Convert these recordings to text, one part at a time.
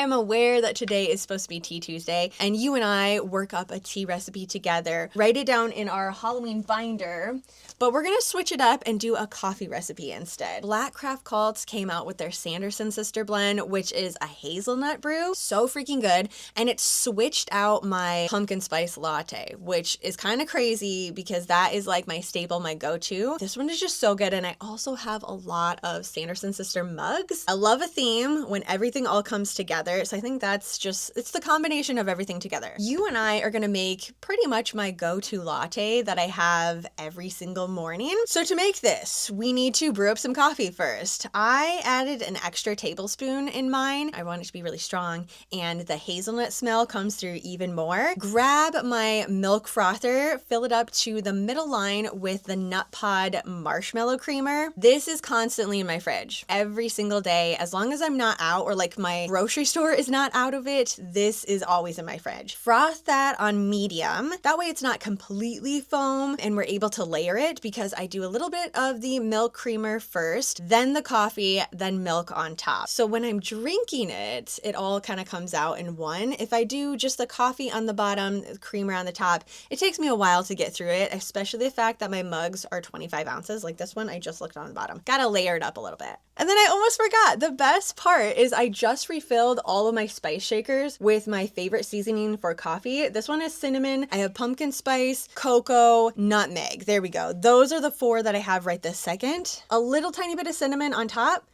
am aware that today is supposed to be Tea Tuesday, and you and I work up a tea recipe together, write it down in our Halloween binder, but we're gonna switch it up and do a coffee recipe instead. Black Craft Cults came out with their Sanderson Sister Blend, which is a hazelnut brew. So freaking good. And it switched out my pumpkin spice latte, which is kind of crazy because that is like my staple, my go-to. This one is just so good. And I also have a lot of Sanderson Sister mugs. I love a theme when everything all comes together. So I think that's just, it's the combination of everything together. You and I are gonna make pretty much my go-to latte that I have every single morning. So to make this, we need to brew up some coffee first. I added an extra tablespoon in mine. I want it to be really strong, and the hazelnut smell comes through even more. Grab my milk frother, fill it up to the middle line with the Nut Pod marshmallow creamer. This is constantly in my fridge every single day. As long as I'm not out or like my grocery store is not out of it, this is always in my fridge. Froth that on medium. That way it's not completely foam and we're able to layer it, because I do a little bit of the milk creamer first, then the coffee, then milk on top. So when I'm drinking it, it all kind of comes out in one. If I do just the coffee on the bottom, the creamer on the top, it takes me a while to get through it, especially the fact that my mugs are 25 ounces. Like this one, I just looked on the bottom. Gotta layer it up a little bit. And then I almost forgot, the best part is I just refilled all of my spice shakers with my favorite seasoning for coffee. This one is cinnamon. I have pumpkin spice, cocoa, nutmeg. There we go. Those are the 4 that I have right this second. A little tiny bit of cinnamon on top.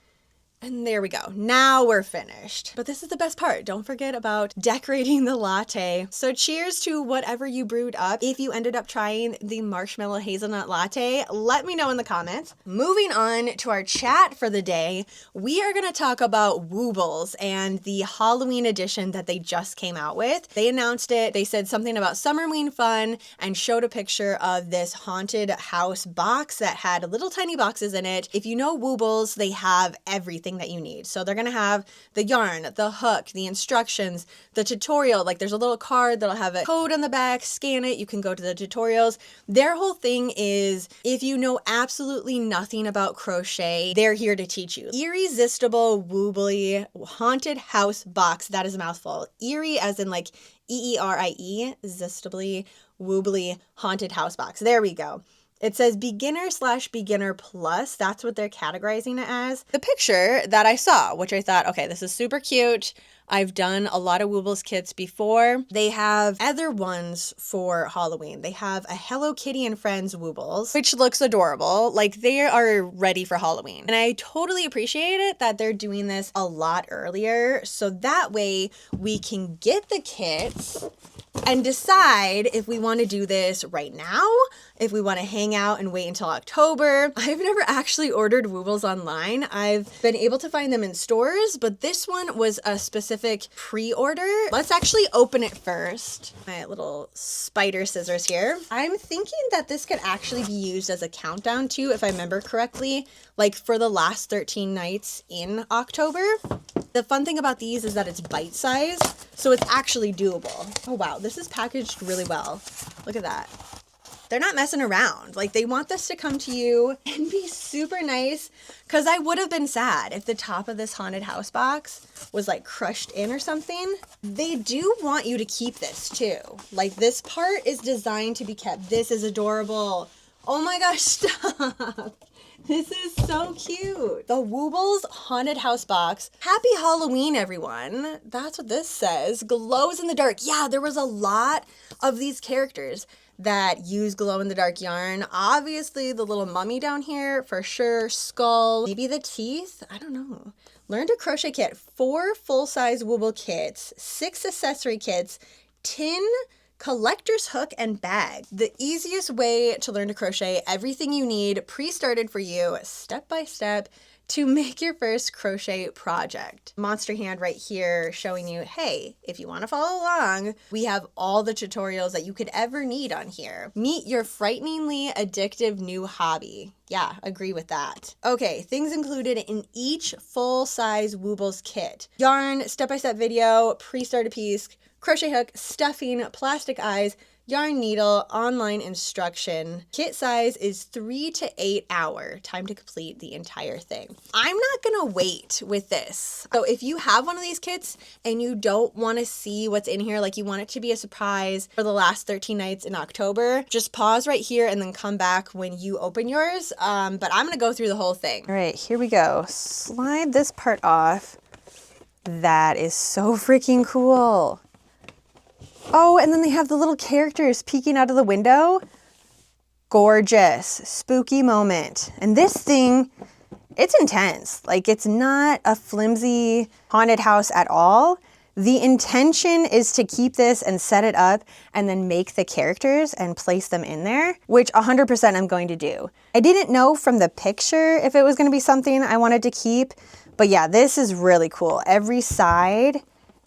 And there we go. Now we're finished. But this is the best part. Don't forget about decorating the latte. So cheers to whatever you brewed up. If you ended up trying the marshmallow hazelnut latte, let me know in the comments. Moving on to our chat for the day, we are going to talk about Woobles and the Halloween edition that they just came out with. They announced it. They said something about Summerween fun and showed a picture of this haunted house box that had little tiny boxes in it. If you know Woobles, they have everything that you need. So they're going to have the yarn, the hook, the instructions, the tutorial. Like there's a little card that'll have a code on the back, scan it, you can go to the tutorials. Their whole thing is, if you know absolutely nothing about crochet, they're here to teach you. Irresistible Woobly Haunted House Box. That is a mouthful. Eerie as in like E-E-R-I-E, Zistably Woobly Haunted House Box. There we go. It says beginner/beginner plus. That's what they're categorizing it as. The picture that I saw, which I thought, okay, this is super cute. I've done a lot of Woobles kits before. They have other ones for Halloween. They have a Hello Kitty and Friends Woobles, which looks adorable. Like they are ready for Halloween. And I totally appreciate it that they're doing this a lot earlier. So that way we can get the kits and decide if we want to do this right now, if we want to hang out and wait until October. I've never actually ordered Woobles online. I've been able to find them in stores, but this one was a specific pre-order. Let's actually open it first. My little spider scissors here. I'm thinking that this could actually be used as a countdown too, if I remember correctly, like for the last 13 nights in October. The fun thing about these is that it's bite-sized, so it's actually doable. Oh wow, this is packaged really well. Look at that. They're not messing around. Like they want this to come to you and be super nice, because I would have been sad if the top of this haunted house box was like crushed in or something. They do want you to keep this too. Like this part is designed to be kept. This is adorable. Oh my gosh, stop. This is so cute. The Woobles Haunted House Box. Happy Halloween, everyone. That's what this says. Glows in the dark. Yeah, there was a lot of these characters that use glow-in-the-dark yarn. Obviously, the little mummy down here, for sure. Skull. Maybe the teeth? I don't know. Learn to crochet kit. 4 full-size Wooble kits. 6 accessory kits. 10 collector's hook and bag. The easiest way to learn to crochet, everything you need pre-started for you, step by step, to make your first crochet project. Monster hand right here showing you, hey, if you want to follow along, we have all the tutorials that you could ever need on here. Meet your frighteningly addictive new hobby. Yeah, agree with that. Okay, things included in each full-size Woobles kit. Yarn, step-by-step video, pre-started piece, crochet hook, stuffing, plastic eyes, yarn needle, online instruction. Kit size is 3 to 8 hour. Time to complete the entire thing. I'm not gonna wait with this. So if you have one of these kits and you don't want to see what's in here, like you want it to be a surprise for the last 13 nights in October, just pause right here and then come back when you open yours. But I'm gonna go through the whole thing. All right, here we go. Slide this part off. That is so freaking cool. Oh, and then they have the little characters peeking out of the window. Gorgeous, spooky moment. And this thing, it's intense. Like, it's not a flimsy haunted house at all. The intention is to keep this and set it up and then make the characters and place them in there, which 100% I'm going to do. I didn't know from the picture if it was going to be something I wanted to keep, but yeah, this is really cool. Every side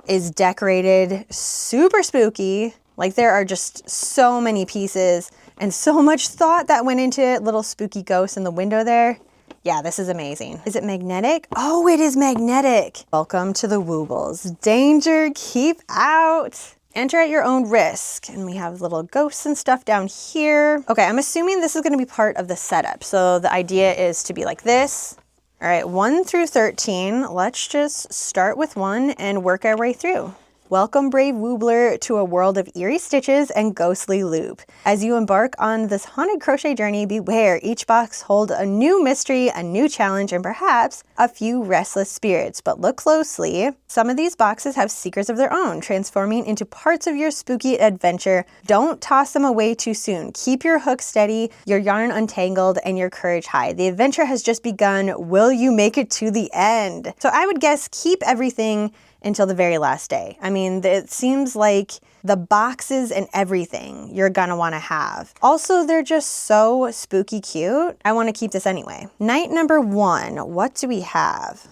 is decorated super spooky. Like, there are just so many pieces and so much thought that went into it. Little spooky ghosts in the window there. Yeah, this is amazing. Is it magnetic? Oh, it is magnetic. Welcome to the Woobles. Danger, keep out. Enter at your own risk. And we have little ghosts and stuff down here. Okay, I'm assuming this is gonna be part of the setup. So the idea is to be like this. All right, 1 through 13. Let's just start with 1 and work our way through. Welcome, brave Woobler, to a world of eerie stitches and ghostly loop. As you embark on this haunted crochet journey, beware. Each box holds a new mystery, a new challenge, and perhaps a few restless spirits. But look closely. Some of these boxes have secrets of their own, transforming into parts of your spooky adventure. Don't toss them away too soon. Keep your hook steady, your yarn untangled, and your courage high. The adventure has just begun. Will you make it to the end? So I would guess keep everything until the very last day. I mean, it seems like the boxes and everything you're gonna wanna have. Also, they're just so spooky cute. I wanna keep this anyway. Night number 1, what do we have?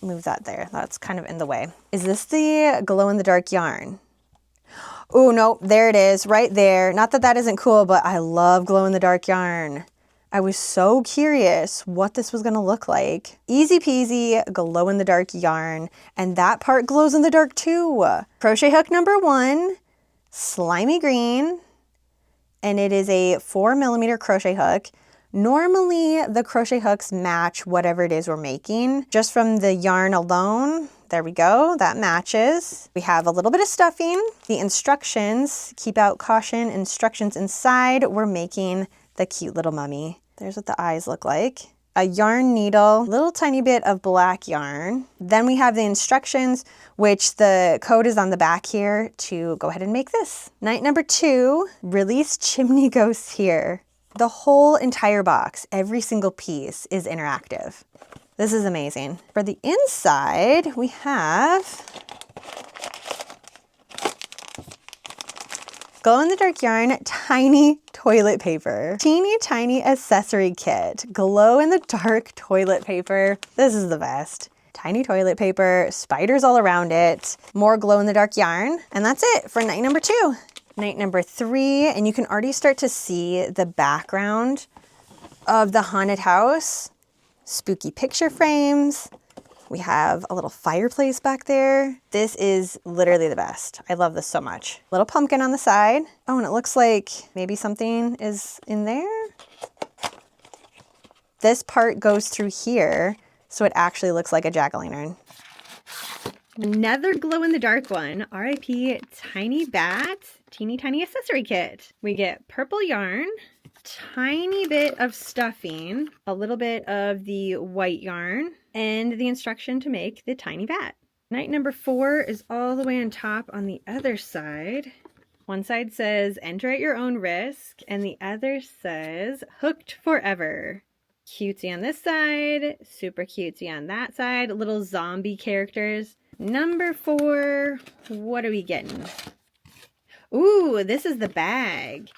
Move that there, that's kind of in the way. Is this the glow-in-the-dark yarn? Oh, no, there it is, right there. Not that that isn't cool, but I love glow-in-the-dark yarn. I was so curious what this was gonna look like. Easy peasy, glow-in-the-dark yarn, and that part glows in the dark too. Crochet hook number 1, slimy green, and it is a 4mm crochet hook. Normally, the crochet hooks match whatever it is we're making. Just from the yarn alone, there we go, that matches. We have a little bit of stuffing. The instructions, keep out caution, instructions inside. We're making the cute little mummy. There's what the eyes look like. A yarn needle, little tiny bit of black yarn. Then we have the instructions, which the code is on the back here to go ahead and make this. Night number 2, release chimney ghosts here. The whole entire box, every single piece is interactive. This is amazing. For the inside, we have glow-in-the-dark yarn, tiny toilet paper. Teeny tiny accessory kit. Glow-in-the-dark toilet paper. This is the best. Tiny toilet paper, spiders all around it, more glow-in-the-dark yarn, and that's it for night number 2. Night number 3, and you can already start to see the background of the haunted house. Spooky picture frames. We have a little fireplace back there. This is literally the best. I love this so much. Little pumpkin on the side. Oh, and it looks like maybe something is in there. This part goes through here, so it actually looks like a jack-o'-lantern. Another glow-in-the-dark one, RIP Tiny Bat, teeny tiny accessory kit. We get purple yarn, tiny bit of stuffing, a little bit of the white yarn, and the instruction to make the tiny bat. Night number 4 is all the way on top on the other side. One side says, enter at your own risk, and the other says, hooked forever. Cutesy on this side, super cutesy on that side, little zombie characters. Number 4, what are we getting? Ooh, this is the bag.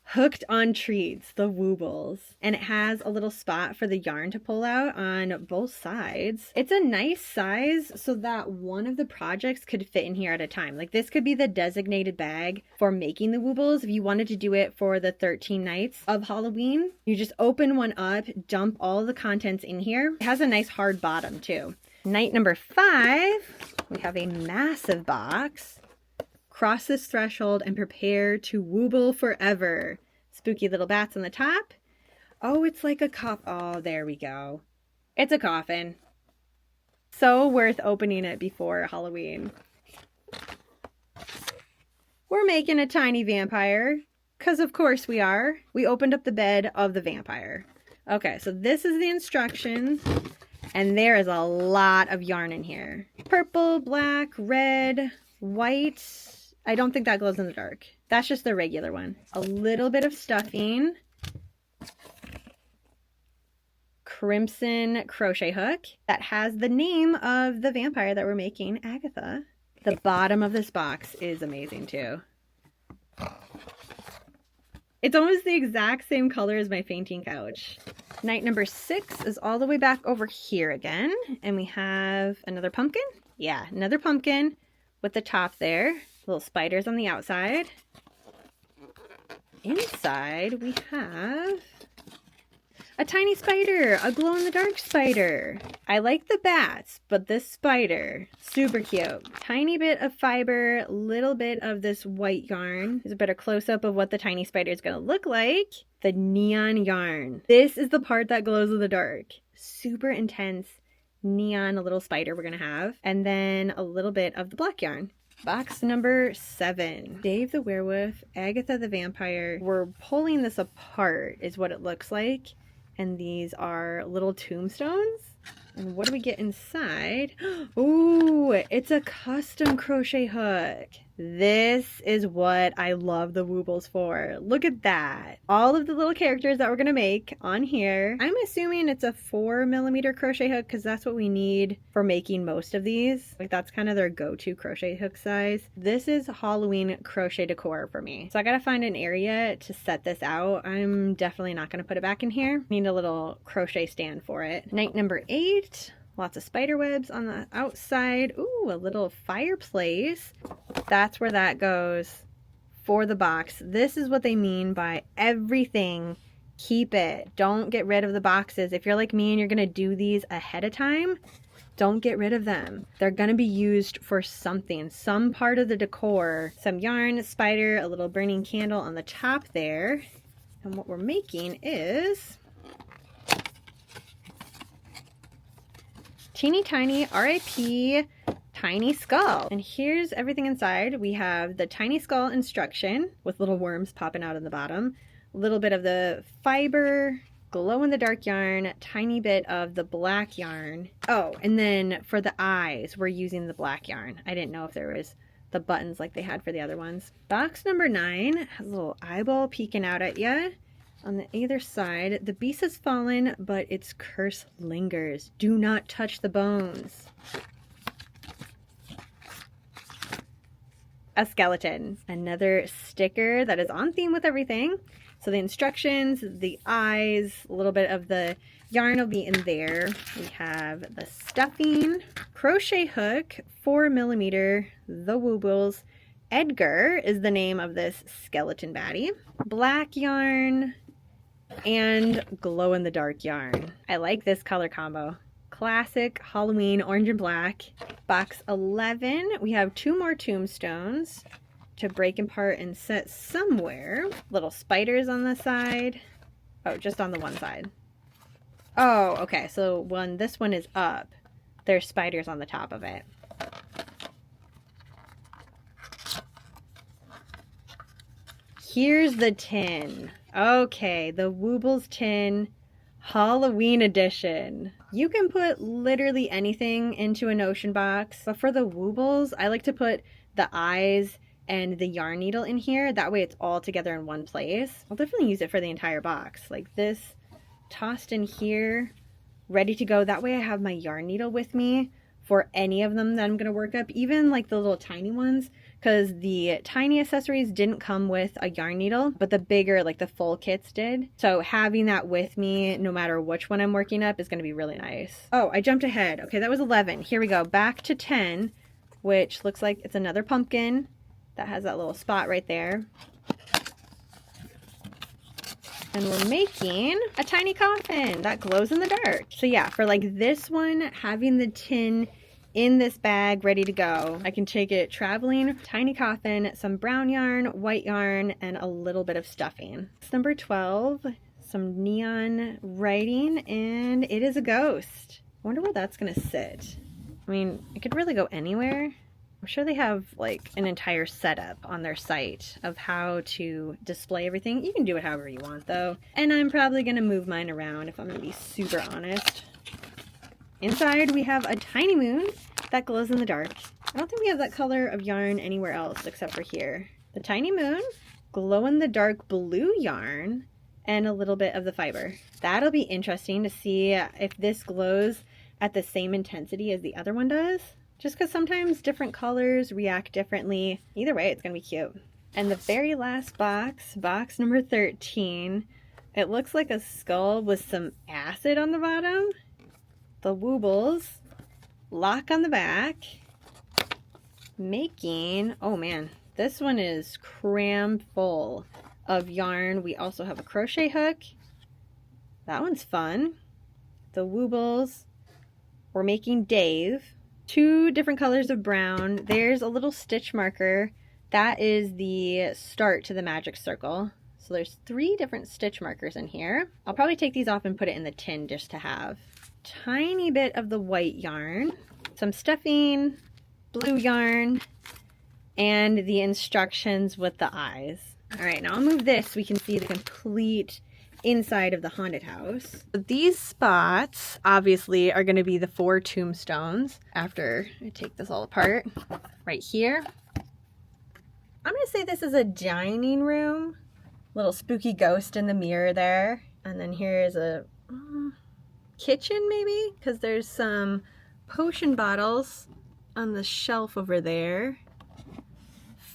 Hooked on Treats, the Woobles. And it has a little spot for the yarn to pull out on both sides. It's a nice size so that one of the projects could fit in here at a time. Like, this could be the designated bag for making the Woobles. If you wanted to do it for the 13 nights of Halloween, you just open one up, dump all the contents in here. It has a nice hard bottom too. Night number 5, we have a massive box. Cross this threshold and prepare to wooble forever. Spooky little bats on the top. Oh, it's like a oh, there we go. It's a coffin. So worth opening it before Halloween. We're making a tiny vampire, because of course we are. We opened up the bed of the vampire. Okay, so this is the instructions, and there is a lot of yarn in here. Purple, black, red, white. I don't think that glows in the dark. That's just the regular one. A little bit of stuffing. Crimson crochet hook that has the name of the vampire that we're making, Agatha. The bottom of this box is amazing too. It's almost the exact same color as my fainting couch. Night number 6 is all the way back over here again. And we have another pumpkin. Yeah, another pumpkin with the top there. Little spiders on the outside. Inside we have a tiny spider, a glow-in-the-dark spider. I like the bats, but this spider, super cute. Tiny bit of fiber, little bit of this white yarn. There's a better close-up of what the tiny spider is going to look like. The neon yarn. This is the part that glows in the dark. Super intense neon little spider we're going to have. And then a little bit of the black yarn. Box number 7. Dave the werewolf, Agatha the vampire. We're pulling this apart is what it looks like. And these are little tombstones. And what do we get inside? Ooh, it's a custom crochet hook. This is what I love the Woobles for. Look at that. All of the little characters that we're going to make on here. I'm assuming it's a 4mm crochet hook because that's what we need for making most of these. Like that's kind of their go-to crochet hook size. This is Halloween crochet decor for me. So I got to find an area to set this out. I'm definitely not going to put it back in here. Need a little crochet stand for it. Night number 8. Lots of spider webs on the outside. Ooh, a little fireplace. That's where that goes for the box. This is what they mean by everything. Keep it. Don't get rid of the boxes. If you're like me and you're going to do these ahead of time, don't get rid of them. They're going to be used for something, some part of the decor. Some yarn, spider, a little burning candle on the top there. And what we're making is teeny tiny RIP tiny skull. And here's everything inside. We have the tiny skull instruction with little worms popping out in the bottom. A little bit of the fiber, glow in the dark yarn, tiny bit of the black yarn. Oh, and then for the eyes, we're using the black yarn. I didn't know if there was the buttons like they had for the other ones. Box number 9 has a little eyeball peeking out at you. On the either side, the beast has fallen, but its curse lingers. Do not touch the bones. A skeleton. Another sticker that is on theme with everything. So the instructions, the eyes, a little bit of the yarn will be in there. We have the stuffing, crochet hook, 4mm, the Woobles. Edgar is the name of this skeleton baddie. Black yarn and glow-in-the-dark yarn. I like this color combo. Classic Halloween orange and black. Box 11, we have 2 more tombstones to break apart and set somewhere. Little spiders on the side. Oh, just on the one side. Oh, okay, so this one is up. There's spiders on the top of it. Here's the tin. Okay, the Woobles tin Halloween edition. You can put literally anything into a notion box, but for the Woobles, I like to put the eyes and the yarn needle in here. That way it's all together in one place. I'll definitely use it for the entire box. Like this, tossed in here, ready to go. That way I have my yarn needle with me for any of them that I'm going to work up, even like the little tiny ones, because the tiny accessories didn't come with a yarn needle, but the bigger, like the full kits did. So having that with me, no matter which one I'm working up, is going to be really nice. Oh, I jumped ahead. Okay, that was 11. Here we go. Back to 10, which looks like it's another pumpkin that has that little spot right there. And we're making a tiny coffin that glows in the dark. So yeah, for like this one, having the tin in this bag, ready to go. I can take it traveling. Tiny coffin, some brown yarn, white yarn, and a little bit of stuffing. It's number 12, some neon writing, and it is a ghost. I wonder where that's gonna sit. I mean, it could really go anywhere. I'm sure they have like an entire setup on their site of how to display everything. You can do it however you want though. And I'm probably gonna move mine around if I'm gonna be super honest. Inside we have a tiny moon that glows in the dark. I don't think we have that color of yarn anywhere else except for here. The tiny moon, glow in the dark blue yarn, and a little bit of the fiber. That'll be interesting to see if this glows at the same intensity as the other one does. Just because sometimes different colors react differently. Either way, it's going to be cute. And the very last box, box number 13, it looks like a skull with some acid on the bottom. The Woobles lock on the back, making, oh man, this one is crammed full of yarn. We also have a crochet hook. That one's fun. The Woobles, we're making Dave. 2 different colors of brown. There's a little stitch marker. That is the start to the magic circle. So there's 3 different stitch markers in here. I'll probably take these off and put it in the tin just to have. Tiny bit of the white yarn, some stuffing, blue yarn, and the instructions with the eyes. All right, now I'll move this so we can see the complete inside of the haunted house. These spots obviously are going to be the 4 tombstones after I take this all apart. Right here. I'm going to say this is a dining room. Little spooky ghost in the mirror there. And then here's a kitchen maybe, because there's some potion bottles on the shelf over there.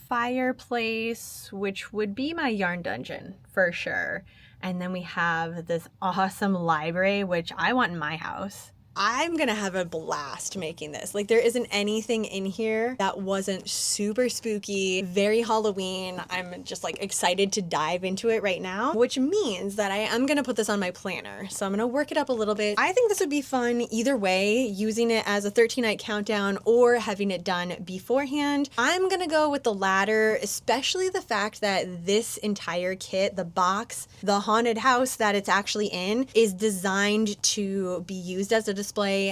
Fireplace, which would be my yarn dungeon for sure. And then we have this awesome library, which I want in my house. I'm gonna have a blast making this. Like, there isn't anything in here that wasn't super spooky, very Halloween. I'm just like excited to dive into it right now, which means that I am gonna put this on my planner. So I'm gonna work it up a little bit. I think this would be fun either way, using it as a 13-night countdown or having it done beforehand. I'm gonna go with the latter, especially the fact that this entire kit, the box, the haunted house that it's actually in, is designed to be used as a display,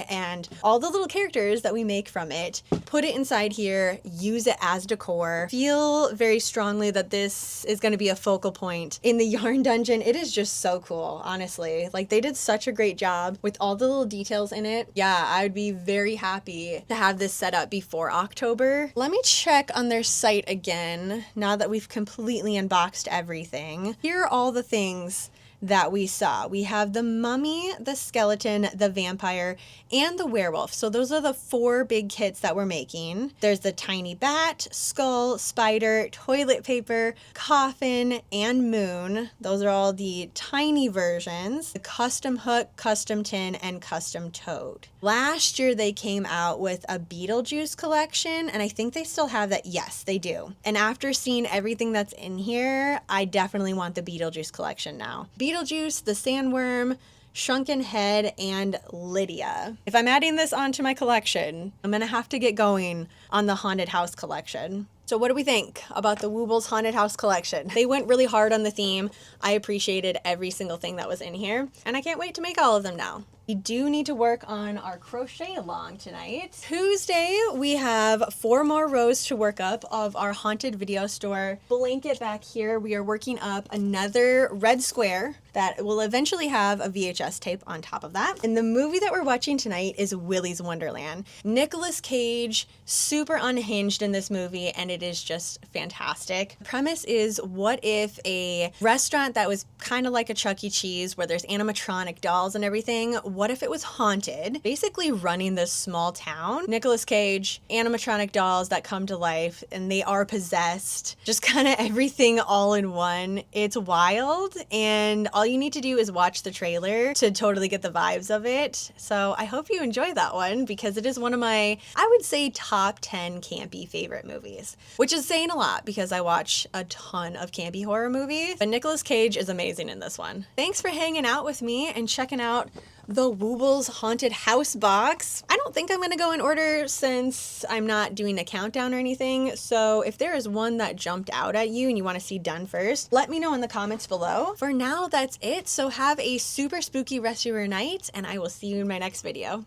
and all the little characters that we make from it, put it inside here, use it as decor. Feel very strongly that this is going to be a focal point in the yarn dungeon. It is just so cool, honestly. Like, they did such a great job with all the little details in it. Yeah, I would be very happy to have this set up before October. Let me check on their site again now that we've completely unboxed everything. Here are all the things that we saw. We have the mummy, the skeleton, the vampire, and the werewolf. So those are the 4 big kits that we're making. There's the tiny bat, skull, spider, toilet paper, coffin, and moon. Those are all the tiny versions. The custom hook, custom tin, and custom toad. Last year they came out with a Beetlejuice collection, and I think they still have that. Yes, they do. And after seeing everything that's in here, I definitely want the Beetlejuice collection now. Beetlejuice, the sandworm, Shrunken Head, and Lydia. If I'm adding this onto my collection, I'm gonna have to get going on the Haunted House collection. So what do we think about the Woobles Haunted House collection? They went really hard on the theme. I appreciated every single thing that was in here, and I can't wait to make all of them now. We do need to work on our crochet along tonight. Tuesday, we have 4 more rows to work up of our haunted video store blanket back here. We are working up another red square that will eventually have a VHS tape on top of that. And the movie that we're watching tonight is Willy's Wonderland. Nicolas Cage, super unhinged in this movie, and it is just fantastic. The premise is, what if a restaurant that was kind of like a Chuck E. Cheese, where there's animatronic dolls and everything, what if it was haunted? Basically running this small town. Nicolas Cage, animatronic dolls that come to life, and they are possessed. Just kind of everything all in one. It's wild, and all you need to do is watch the trailer to totally get the vibes of it. So I hope you enjoy that one, because it is one of my, I would say, top 10 campy favorite movies, which is saying a lot because I watch a ton of campy horror movies, but Nicolas Cage is amazing in this one. Thanks for hanging out with me and checking out the Woobles Haunted House box. I don't think I'm gonna go in order since I'm not doing a countdown or anything. So if there is one that jumped out at you and you want to see done first, let me know in the comments below. For now, that's it. So have a super spooky rest of your night, and I will see you in my next video.